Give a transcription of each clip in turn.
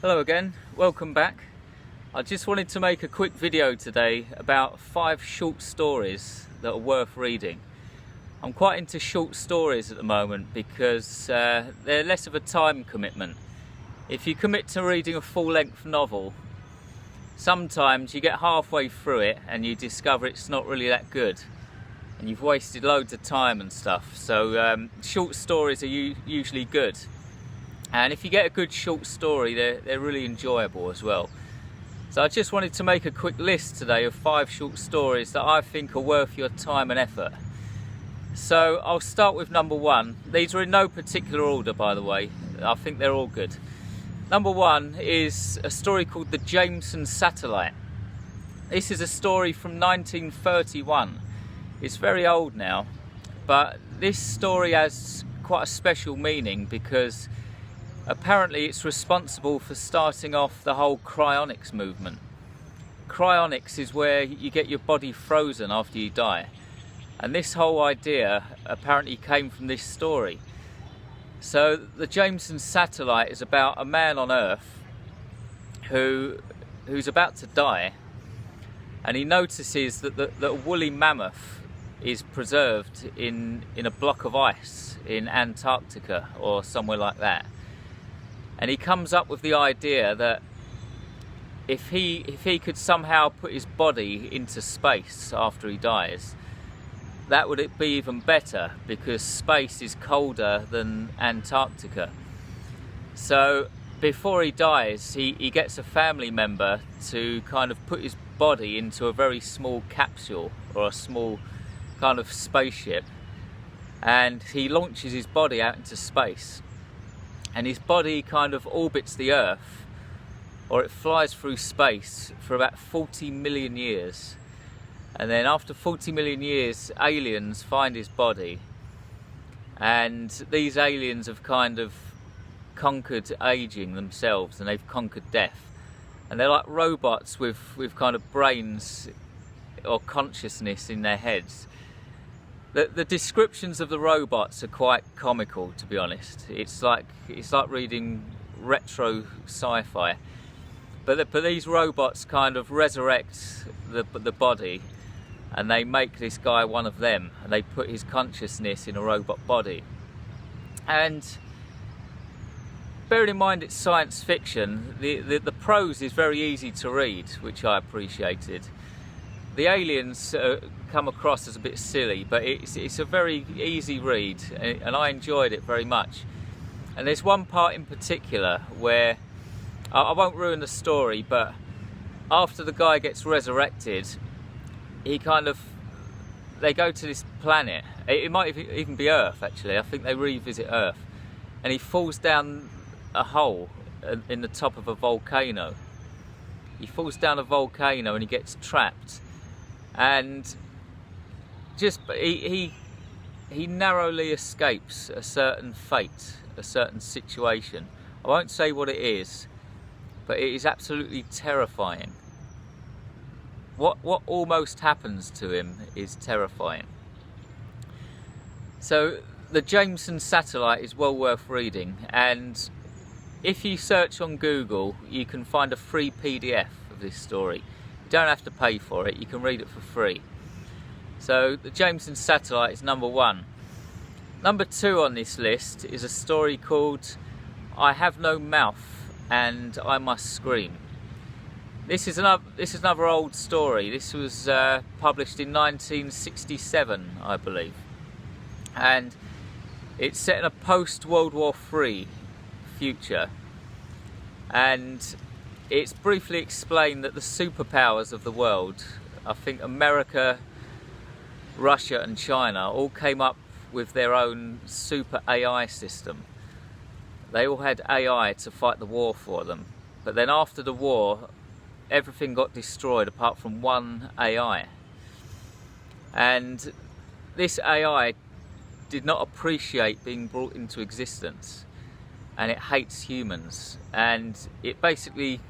Hello again, welcome back. I just wanted to make a quick video today about 5 short stories that are worth reading. I'm quite into short stories at the moment because they're less of a time commitment. If you commit to reading a full-length novel, sometimes you get halfway through it and you discover it's not really that good and you've wasted loads of time and stuff. So short stories are usually good. And if you get a good short story, they're really enjoyable as well. So I just wanted to make a quick list today of 5 short stories that I think are worth your time and effort. So I'll start with number 1. These are in no particular order, by the way. I think they're all good. Number 1 is a story called The Jameson Satellite. This is a story from 1931. It's very old now, but this story has quite a special meaning because apparently it's responsible for starting off the whole cryonics movement. Cryonics is where you get your body frozen after you die. And this whole idea apparently came from this story. So the Jameson Satellite is about a man on Earth who's about to die, and he notices that a woolly mammoth is preserved in a block of ice in Antarctica or somewhere like that. And he comes up with the idea that if he could somehow put his body into space after he dies, that would be even better because space is colder than Antarctica. So before he dies, he gets a family member to kind of put his body into a very small capsule or a small kind of spaceship, and he launches his body out into space. And his body kind of orbits the Earth, or it flies through space for about 40 million years. And then after 40 million years, aliens find his body. And these aliens have kind of conquered aging themselves, and they've conquered death. And they're like robots with kind of brains or consciousness in their heads. The descriptions of the robots are quite comical, to be honest. It's like reading retro sci-fi. But these robots kind of resurrect the body, and they make this guy one of them, and they put his consciousness in a robot body. And bearing in mind it's science fiction, the prose is very easy to read, which I appreciated. The aliens come across as a bit silly, but it's a very easy read, and I enjoyed it very much. And there's one part in particular where, I won't ruin the story, but after the guy gets resurrected, they go to this planet. It might even be Earth, actually. I think they revisit Earth. And he falls down a hole in the top of a volcano. He falls down a volcano and he gets trapped. And he narrowly escapes a certain fate, a certain situation. I won't say what it is, but it is absolutely terrifying. What almost happens to him is terrifying. So the Jameson Satellite is well worth reading, and if you search on Google, you can find a free PDF of this story. You don't have to pay for it, you can read it for free. So the Jameson Satellite is number 1. Number 2 on this list is a story called I Have No Mouth and I Must Scream. This is another old story. This was published in 1967, I believe. And it's set in a post-World War III future. And it's briefly explained that the superpowers of the world, I think America, Russia and China, all came up with their own super AI system. They all had AI to fight the war for them. But then after the war, everything got destroyed apart from one AI. And this AI did not appreciate being brought into existence. And it hates humans. And it basically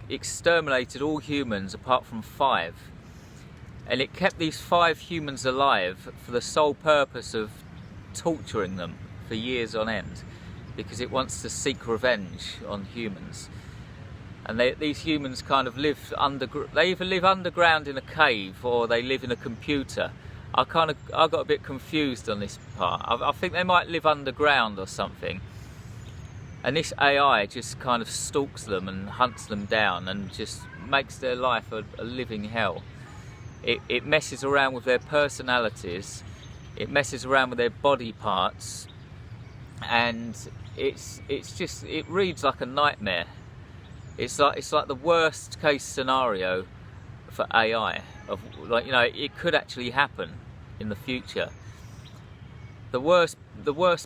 exterminated all humans apart from 5, and it kept these 5 humans alive for the sole purpose of torturing them for years on end, because it wants to seek revenge on humans. and these humans kind of live they either live underground in a cave or they live in a computer. I got a bit confused on this part. I think they might live underground or something, and this AI just kind of stalks them and hunts them down and just makes their life a living hell. It messes around with their personalities, it messes around with their body parts, and it reads like a nightmare. It's like the worst case scenario for AI. Of, like, you know, it could actually happen in the future. The worst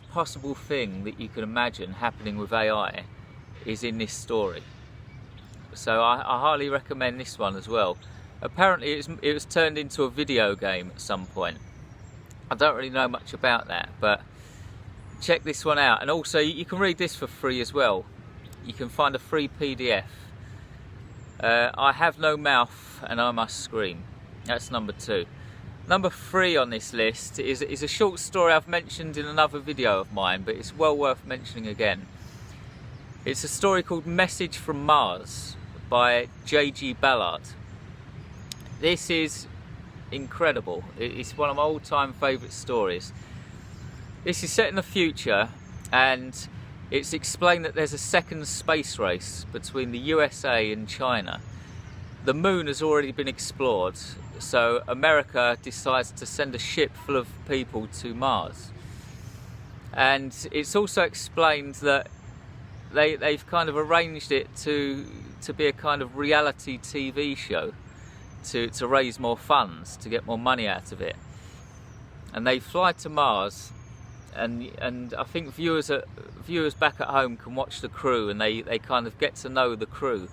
possible thing that you can imagine happening with AI is in this story. So I highly recommend this one as well. Apparently it was turned into a video game at some point. I don't really know much about that, but check this one out. And also you can read this for free as well. You can find a free PDF. I Have No Mouth and I Must Scream. That's number 2. Number 3 on this list is a short story I've mentioned in another video of mine, but it's well worth mentioning again. It's a story called Message from Mars by J.G. Ballard. This is incredible. It's one of my all-time favourite stories. This is set in the future, and it's explained that there's a second space race between the USA and China. The moon has already been explored, so America decides to send a ship full of people to Mars. And it's also explained that they've kind of arranged it to be a kind of reality TV show to raise more funds, to get more money out of it. And they fly to Mars, and I think viewers back at home can watch the crew, and they kind of get to know the crew.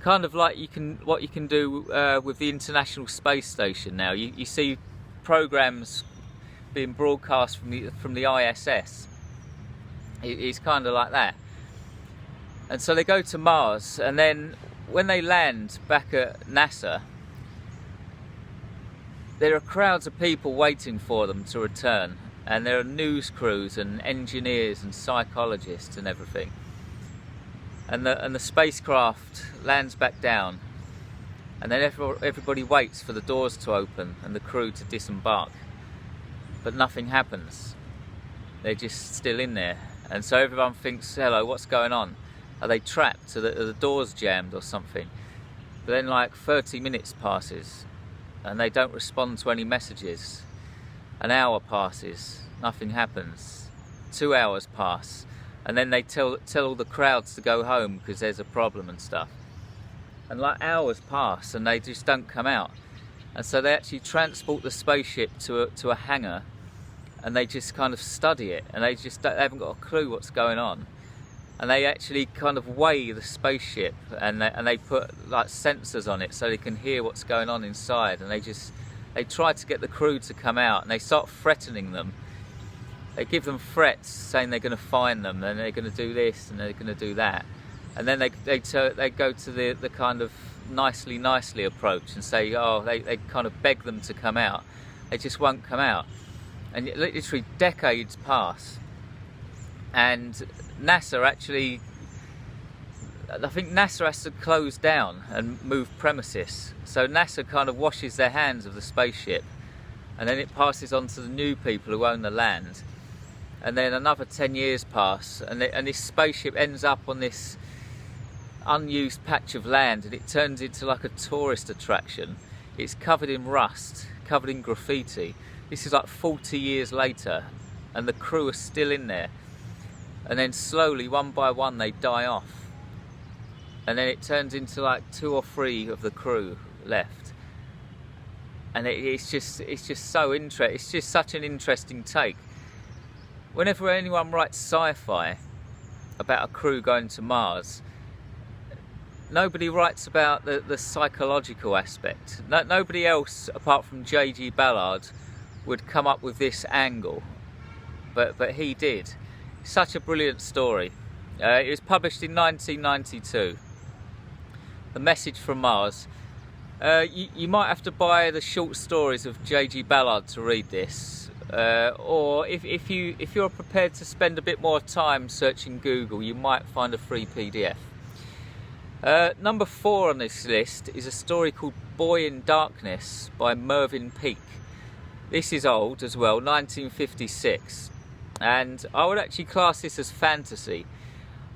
Kind of like what you can do with the International Space Station now. You see programs being broadcast from the ISS. It's kind of like that. And so they go to Mars, and then when they land back at NASA, there are crowds of people waiting for them to return, and there are news crews and engineers and psychologists and everything. And the spacecraft lands back down, and then everybody waits for the doors to open and the crew to disembark. But nothing happens. They're just still in there. And so everyone thinks, hello, what's going on? Are they trapped? Are the doors jammed or something? But then like 30 minutes passes and they don't respond to any messages. An hour passes, nothing happens. 2 hours pass, and then they tell all the crowds to go home because there's a problem and stuff. And like hours pass and they just don't come out. And so they actually transport the spaceship to a hangar, and they just kind of study it, and they haven't got a clue what's going on. And they actually kind of weigh the spaceship, and they put like sensors on it so they can hear what's going on inside. And they try to get the crew to come out, and they start threatening them. They give them threats saying they're going to find them, and they're going to do this and they're going to do that. And then they go to the kind of nicely approach and say, oh, they kind of beg them to come out. They just won't come out. And literally decades pass, and NASA actually, I think NASA has to close down and move premises. So NASA kind of washes their hands of the spaceship, and then it passes on to the new people who own the land. And then another 10 years pass, and this spaceship ends up on this unused patch of land, and it turns into like a tourist attraction. It's covered in rust, covered in graffiti. This is like 40 years later, and the crew are still in there. And then slowly, one by one, they die off. And then it turns into like 2 or 3 of the crew left. And it's just so interesting. It's just such an interesting take. Whenever anyone writes sci-fi about a crew going to Mars, nobody writes about the psychological aspect. Nobody else, apart from J.G. Ballard, would come up with this angle, but he did. Such a brilliant story. It was published in 1992. The Message from Mars. You might have to buy the short stories of J.G. Ballard to read this, or if you're prepared to spend a bit more time searching Google, you might find a free PDF. Number 4 on this list is a story called Boy in Darkness by Mervyn Peake. This is old as well, 1956, and I would actually class this as fantasy.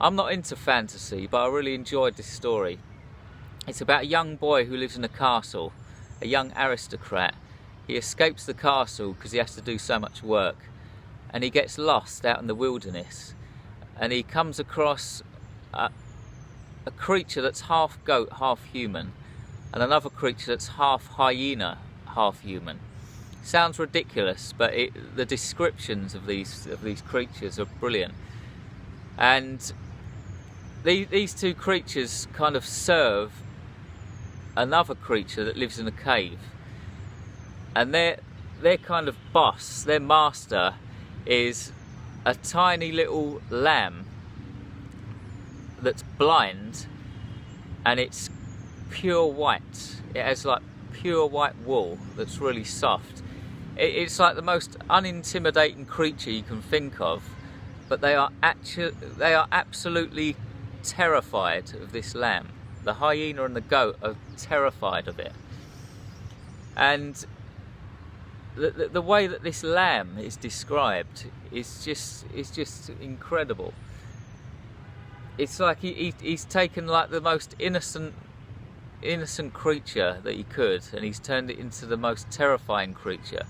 I'm not into fantasy, but I really enjoyed this story. It's about a young boy who lives in a castle, a young aristocrat. He escapes the castle because he has to do so much work, and he gets lost out in the wilderness, and he comes across a creature that's half goat, half human, and another creature that's half hyena, half human. Sounds ridiculous, but the descriptions of these creatures are brilliant. And these two creatures kind of serve another creature that lives in a cave, and their kind of boss, their master, is a tiny little lamb that's blind, and it's pure white. It has like pure white wool that's really soft. It's like the most unintimidating creature you can think of, but they are absolutely terrified of this lamb. The hyena and the goat are terrified of it, and the way that this lamb is described is just incredible. It's like he's taken like the most innocent creature that he could, and he's turned it into the most terrifying creature.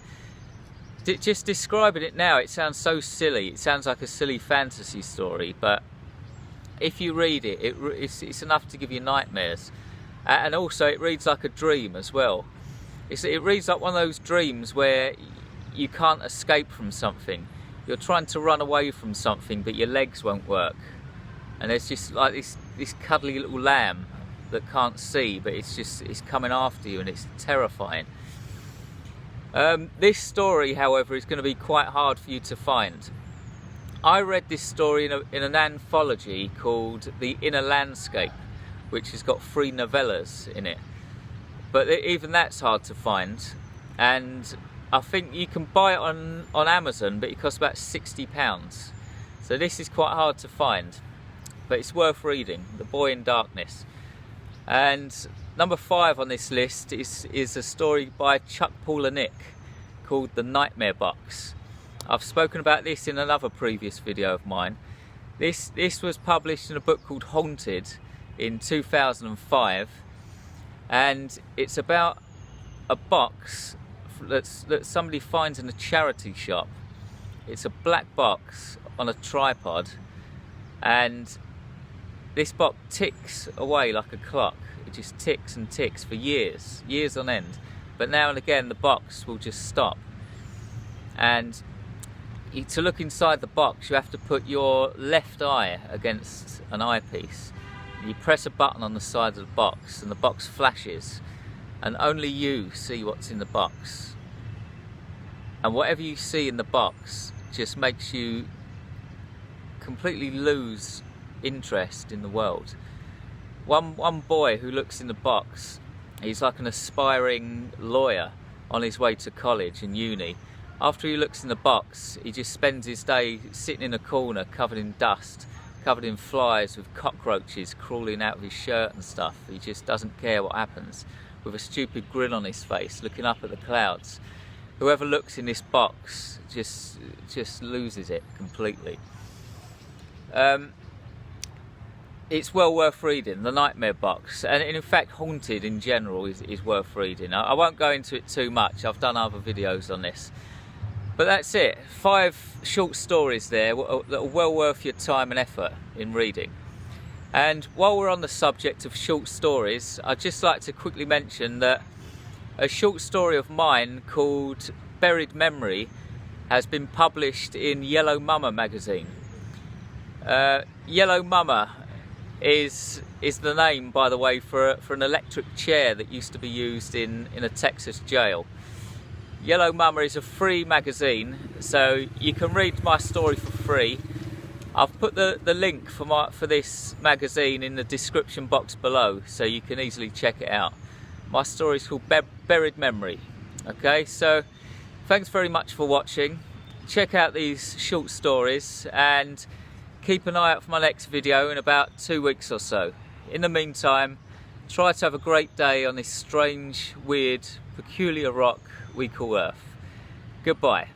Just describing it now, it sounds so silly. It sounds like a silly fantasy story, but if you read it, it's enough to give you nightmares. And also it reads like a dream as well. It reads like one of those dreams where you can't escape from something. You're trying to run away from something, but your legs won't work. And there's just like this cuddly little lamb that can't see, but it's coming after you, and it's terrifying. This story, however, is going to be quite hard for you to find. I read this story in an anthology called The Inner Landscape, which has got 3 novellas in it. But even that's hard to find, and I think you can buy it on Amazon, but it costs about £60. So this is quite hard to find, but it's worth reading. The Boy in Darkness. And number 5 on this list is a story by Chuck Palahniuk called The Nightmare Box. I've spoken about this in another previous video of mine. This was published in a book called Haunted in 2005, and it's about a box that somebody finds in a charity shop. It's a black box on a tripod, and this box ticks away like a clock. It just ticks and ticks for years on end. But now and again the box will just stop. And to look inside the box, you have to put your left eye against an eyepiece. You press a button on the side of the box, and the box flashes, and only you see what's in the box. And whatever you see in the box just makes you completely lose interest in the world. One boy who looks in the box, he's like an aspiring lawyer on his way to college and uni. After he looks in the box, he just spends his day sitting in a corner covered in dust, covered in flies, with cockroaches crawling out of his shirt and stuff. He just doesn't care what happens, with a stupid grin on his face, looking up at the clouds. Whoever looks in this box just loses it completely. It's well worth reading, The Nightmare Box, and in fact Haunted in general is worth reading. I won't go into it too much, I've done other videos on this. But that's it, 5 short stories there that are well worth your time and effort in reading. And while we're on the subject of short stories, I'd just like to quickly mention that a short story of mine called Buried Memory has been published in Yellow Mama magazine. Yellow Mama is the name, by the way, for an electric chair that used to be used in a Texas jail. Yellow Mama is a free magazine, so you can read my story for free. I've put the link for this magazine in the description box below, so you can easily check it out. My story is called Buried Memory. Okay, so thanks very much for watching. Check out these short stories and keep an eye out for my next video in about 2 weeks or so. In the meantime, try to have a great day on this strange, weird, peculiar rock we call Earth. Goodbye.